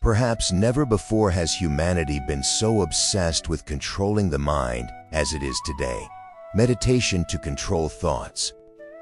Perhaps never before has humanity been so obsessed with controlling the mind as it is today. Meditation to control thoughts,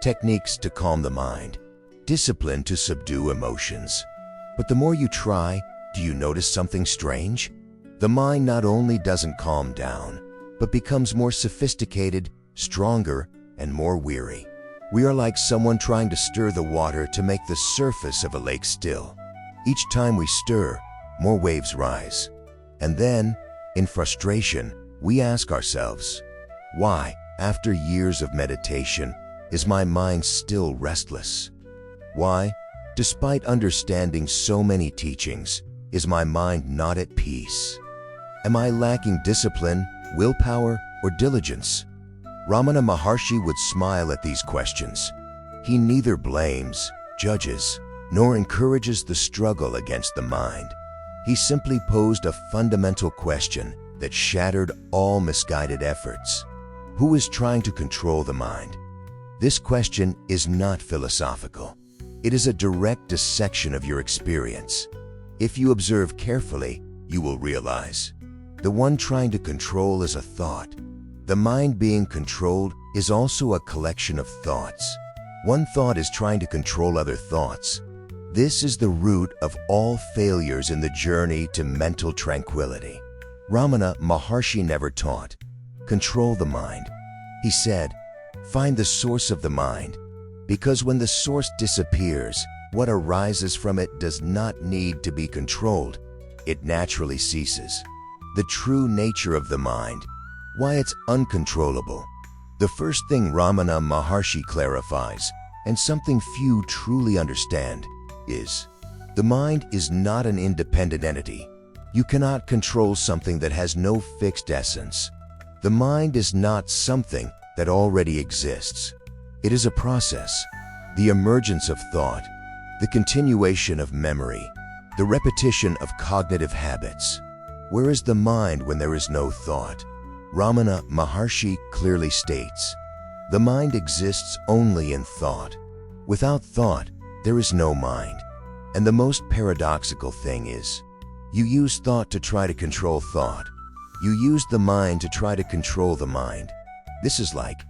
techniques to calm the mind, discipline to subdue emotions. But the more you try, do you notice something strange? The mind not only doesn't calm down, but becomes more sophisticated, stronger, and more weary. We are like someone trying to stir the water to make the surface of a lake still. Each time we stir, more waves rise. And then, in frustration, we ask ourselves, why, after years of meditation, is my mind still restless? Why, despite understanding so many teachings, is my mind not at peace? Am I lacking discipline, willpower, or diligence? Ramana Maharshi would smile at these questions. He neither blames, judges, nor encourages the struggle against the mind. He simply posed a fundamental question that shattered all misguided efforts. Who is trying to control the mind? This question is not philosophical. It is a direct dissection of your experience. If you observe carefully, you will realize the one trying to control is a thought. The mind being controlled is also a collection of thoughts. One thought is trying to control other thoughts. This is the root of all failures in the journey to mental tranquility. Ramana Maharshi never taught, control the mind. He said, find the source of the mind, because when the source disappears, what arises from it does not need to be controlled. It naturally ceases. The true nature of the mind, why it's uncontrollable. The first thing Ramana Maharshi clarifies, and something few truly understand, is the mind is not an independent entity. You cannot control something that has no fixed essence. The mind is not something that already exists. It is a process, the emergence of thought, the continuation of memory, the repetition of cognitive habits. Where is the mind when there is no thought? Ramana Maharshi clearly states, the mind exists only in thought. Without thought, there is no mind. And the most paradoxical thing is, you use thought to try to control thought. You use the mind to try to control the mind. This is like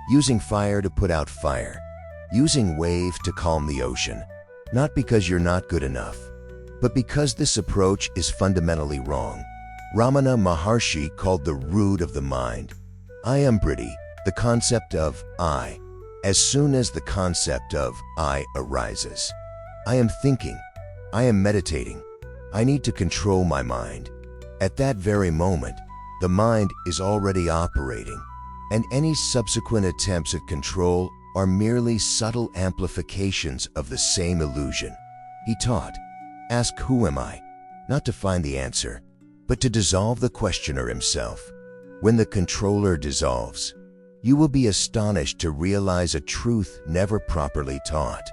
using fire to put out fire, using wave to calm the ocean, not because you're not good enough, but because this approach is fundamentally wrong. Ramana Maharshi called the root of the mind I am pretty, the concept of I. As soon as the concept of I arises, I am thinking, I am meditating, I need to control my mind. At that very moment, the mind is already operating, and any subsequent attempts at control are merely subtle amplifications of the same illusion. He taught, ask who am I, not to find the answer, but to dissolve the questioner himself. When the controller dissolves, you will be astonished to realize a truth never properly taught.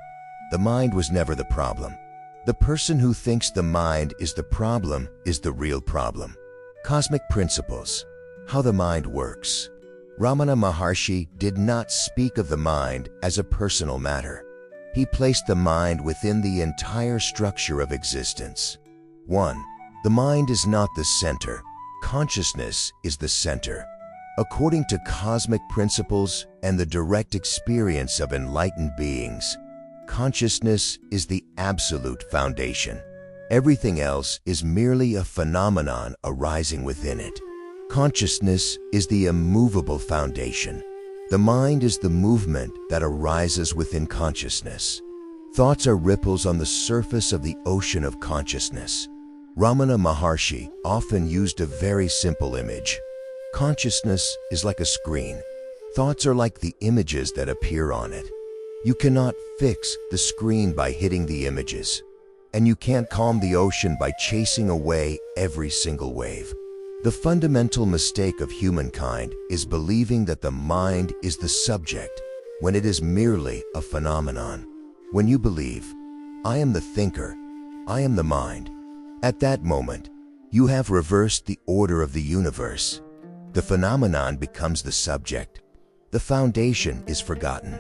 The mind was never the problem. The person who thinks the mind is the problem is the real problem. Cosmic principles, how the mind works. Ramana Maharshi did not speak of the mind as a personal matter. He placed the mind within the entire structure of existence. 1. The mind is not the center. Consciousness is the center. According to cosmic principles and the direct experience of enlightened beings, consciousness is the absolute foundation. Everything else is merely a phenomenon arising within it. Consciousness is the immovable foundation. The mind is the movement that arises within consciousness. Thoughts are ripples on the surface of the ocean of consciousness. Ramana Maharshi often used a very simple image. Consciousness is like a screen. Thoughts are like the images that appear on it. You cannot fix the screen by hitting the images, and you can't calm the ocean by chasing away every single wave. The fundamental mistake of humankind is believing that the mind is the subject when it is merely a phenomenon. When you believe, I am the thinker, I am the mind, at that moment, you have reversed the order of the universe. The phenomenon becomes the subject. The foundation is forgotten.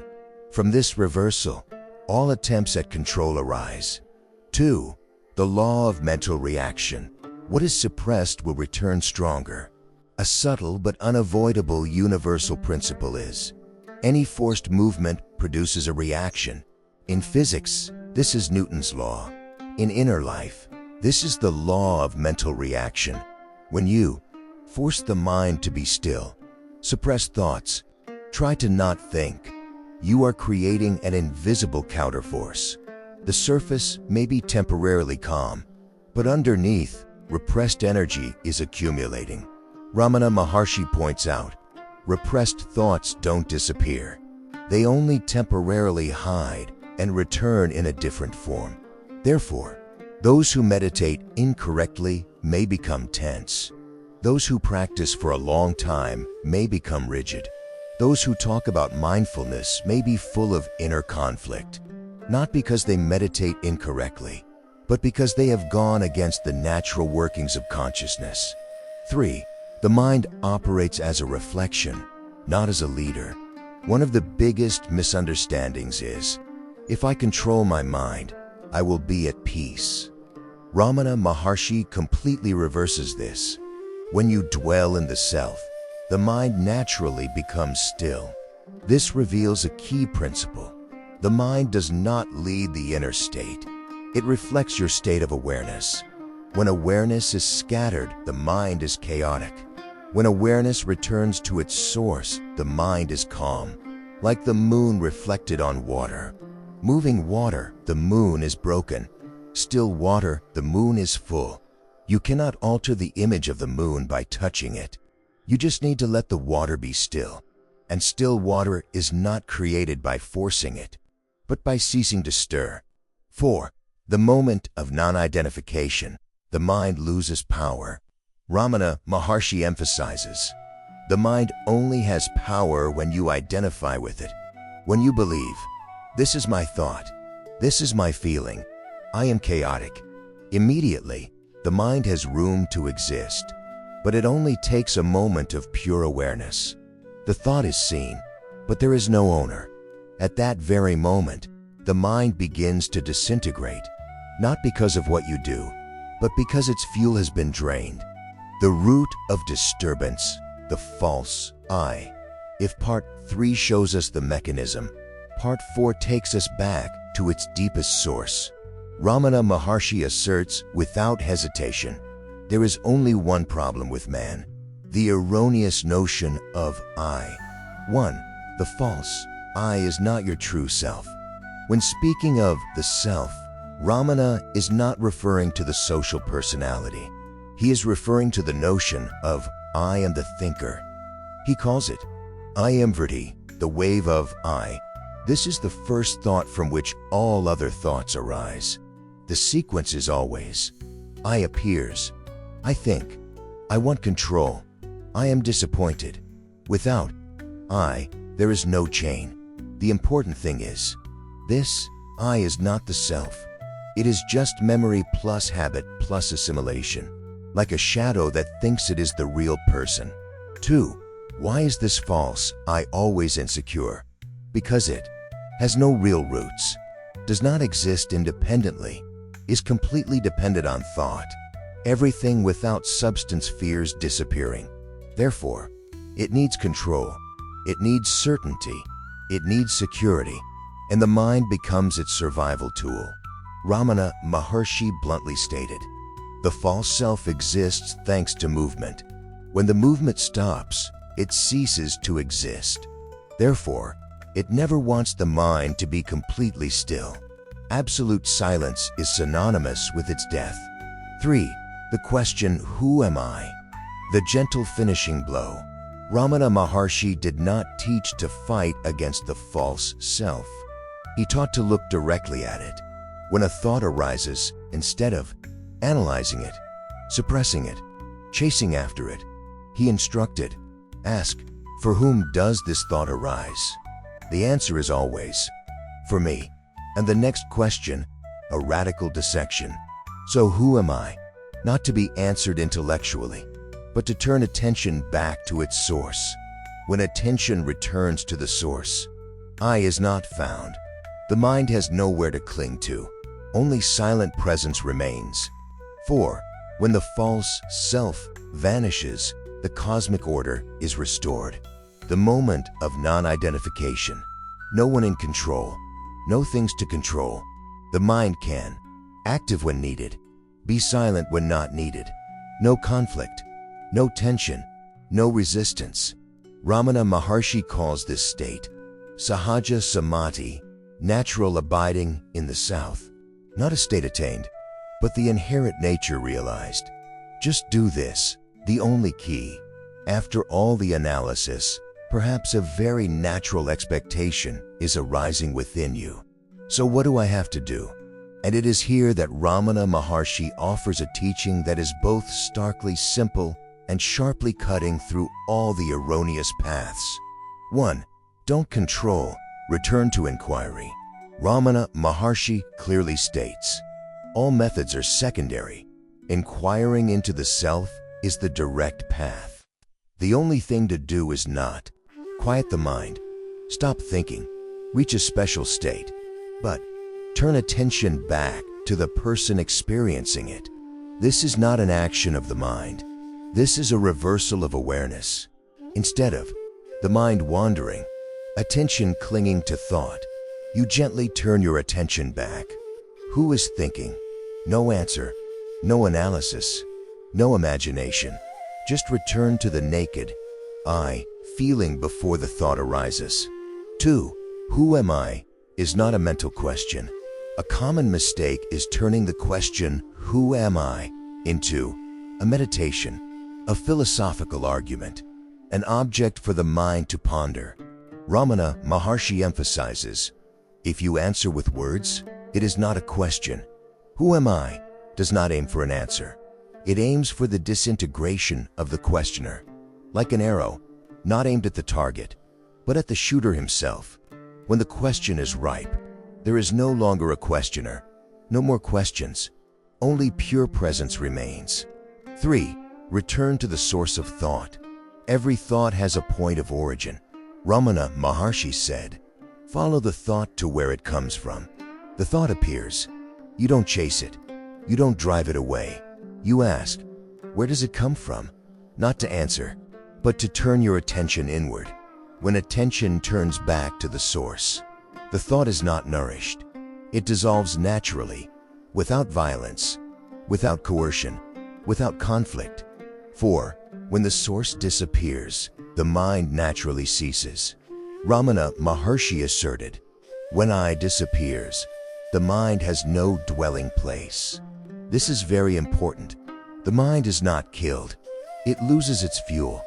From this reversal, all attempts at control arise. 2. The law of mental reaction. What is suppressed will return stronger. A subtle but unavoidable universal principle is, any forced movement produces a reaction. In physics, this is Newton's law. In inner life, this is the law of mental reaction. When you force the mind to be still, suppress thoughts, try to not think, you are creating an invisible counterforce. The surface may be temporarily calm, but underneath, repressed energy is accumulating. Ramana Maharshi points out, repressed thoughts don't disappear. They only temporarily hide and return in a different form. Therefore, those who meditate incorrectly may become tense. Those who practice for a long time may become rigid. Those who talk about mindfulness may be full of inner conflict, not because they meditate incorrectly, but because they have gone against the natural workings of consciousness. 3. The mind operates as a reflection, not as a leader. One of the biggest misunderstandings is, if I control my mind, I will be at peace. Ramana Maharshi completely reverses this. When you dwell in the self, the mind naturally becomes still. This reveals a key principle. The mind does not lead the inner state. It reflects your state of awareness. When awareness is scattered, the mind is chaotic. When awareness returns to its source, the mind is calm, like the moon reflected on water. Moving water, the moon is broken. Still water, the moon is full. You cannot alter the image of the moon by touching it. You just need to let the water be still. And still water is not created by forcing it, but by ceasing to stir. 4. The moment of non-identification, the mind loses power. Ramana Maharshi emphasizes, the mind only has power when you identify with it. When you believe, this is my thought, this is my feeling, I am chaotic. Immediately, the mind has room to exist, but it only takes a moment of pure awareness. The thought is seen, but there is no owner. At that very moment, the mind begins to disintegrate, not because of what you do, but because its fuel has been drained. The root of disturbance, the false I. If part 3 shows us the mechanism, part 4 takes us back to its deepest source. Ramana Maharshi asserts without hesitation, there is only one problem with man, the erroneous notion of I. 1. The false I is not your true self. When speaking of the self, Ramana is not referring to the social personality. He is referring to the notion of I am the thinker. He calls it I am Vritti, the wave of I. This is the first thought from which all other thoughts arise. The sequence is always I appears, I think, I want control, I am disappointed. Without I, there is no chain. The important thing is, this I is not the self. It is just memory plus habit plus assimilation, like a shadow that thinks it is the real person. 2. Why is this false I always insecure? Because it has no real roots, does not exist independently, is completely dependent on thought. Everything without substance fears disappearing. Therefore, it needs control, it needs certainty, it needs security, and the mind becomes its survival tool. Ramana Maharshi bluntly stated, the false self exists thanks to movement. When the movement stops, it ceases to exist. Therefore, it never wants the mind to be completely still. Absolute silence is synonymous with its death. 3. The question, who am I? The gentle finishing blow. Ramana Maharshi did not teach to fight against the false self. He taught to look directly at it. When a thought arises, instead of analyzing it, suppressing it, chasing after it, he instructed, ask, for whom does this thought arise? The answer is always, for me. And the next question, a radical dissection. So who am I? Not to be answered intellectually, but to turn attention back to its source. When attention returns to the source, I is not found. The mind has nowhere to cling to, only silent presence remains. 4. When the false self vanishes, the cosmic order is restored. The moment of non-identification. No one in control. No things to control. The mind can. Active when needed. Be silent when not needed. No conflict. No tension. No resistance. Ramana Maharshi calls this state Sahaja Samadhi, natural abiding in the South. Not a state attained, but the inherent nature realized. Just do this, the only key. After all the analysis, perhaps a very natural expectation is arising within you. So what do I have to do? And it is here that Ramana Maharshi offers a teaching that is both starkly simple and sharply cutting through all the erroneous paths. 1. Don't control, return to inquiry. Ramana Maharshi clearly states, all methods are secondary. Inquiring into the self is the direct path. The only thing to do is not quiet the mind, stop thinking, reach a special state, but turn attention back to the person experiencing it. This is not an action of the mind. This is a reversal of awareness. Instead of the mind wandering, attention clinging to thought, you gently turn your attention back. Who is thinking? No answer, no analysis, no imagination. Just return to the naked I feeling before the thought arises. 2. Who am I is not a mental question. A common mistake is turning the question, who am I, into a meditation, a philosophical argument, an object for the mind to ponder. Ramana Maharshi emphasizes, if you answer with words, it is not a question. Who am I does not aim for an answer. It aims for the disintegration of the questioner, like an arrow, not aimed at the target, but at the shooter himself. When the question is ripe, there is no longer a questioner, no more questions, only pure presence remains. 3. Return to the source of thought. Every thought has a point of origin. Ramana Maharshi said, follow the thought to where it comes from. The thought appears. You don't chase it. You don't drive it away. You ask, where does it come from? Not to answer, but to turn your attention inward. When attention turns back to the source, the thought is not nourished. It dissolves naturally, without violence, without coercion, without conflict. 4. When the source disappears, the mind naturally ceases. Ramana Maharshi asserted, when I disappears, the mind has no dwelling place. This is very important. The mind is not killed. It loses its fuel.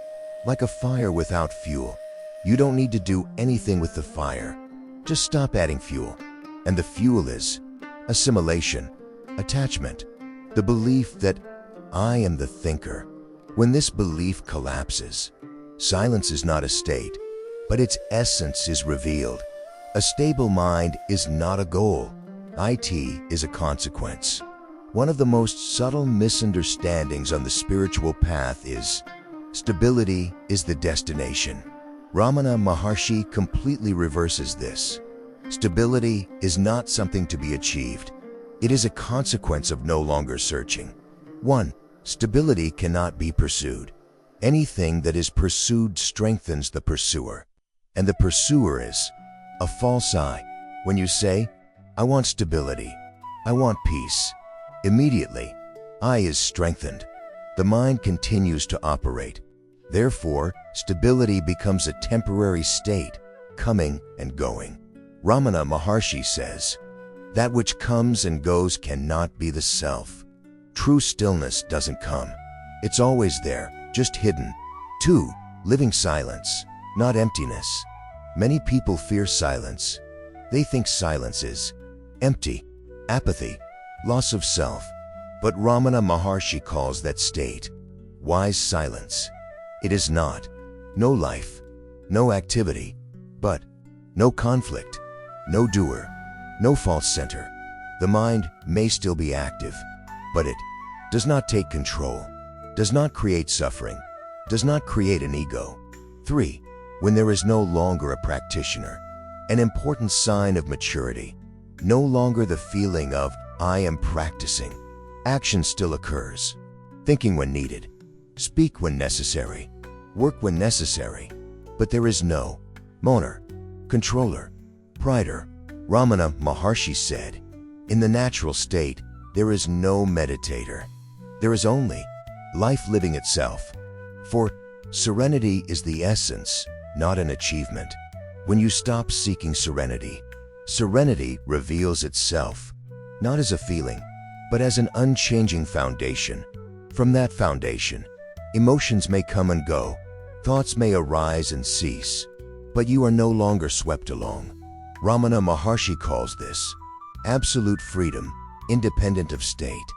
Like a fire without fuel, you don't need to do anything with the fire. Just stop adding fuel. And the fuel is assimilation, attachment, the belief that I am the thinker. When this belief collapses, silence is not a state, but its essence is revealed. A stable mind is not a goal. It is a consequence. One of the most subtle misunderstandings on the spiritual path is stability is the destination. Ramana Maharshi completely reverses this. Stability is not something to be achieved. It is a consequence of no longer searching. 1. Stability cannot be pursued. Anything that is pursued strengthens the pursuer. And the pursuer is a false I. When you say, I want stability, I want peace, immediately, I is strengthened. The mind continues to operate. Therefore, stability becomes a temporary state, coming and going. Ramana Maharshi says, that which comes and goes cannot be the self. True stillness doesn't come. It's always there, just hidden. 2. Living silence, not emptiness. Many people fear silence. They think silence is empty, apathy, loss of self. But Ramana Maharshi calls that state wise silence. It is not no life, no activity, but no conflict, no doer, no false center. The mind may still be active, but it does not take control, does not create suffering, does not create an ego. 3. When there is no longer a practitioner, an important sign of maturity, no longer the feeling of I am practicing. Action still occurs. Thinking when needed. Speak when necessary. Work when necessary. But there is no moner, controller, prider. Ramana Maharshi said, in the natural state, there is no meditator. There is only life living itself. For serenity is the essence, not an achievement. When you stop seeking serenity, serenity reveals itself, not as a feeling, but as an unchanging foundation. From that foundation, emotions may come and go, thoughts may arise and cease, but you are no longer swept along. Ramana Maharshi calls this absolute freedom, independent of state.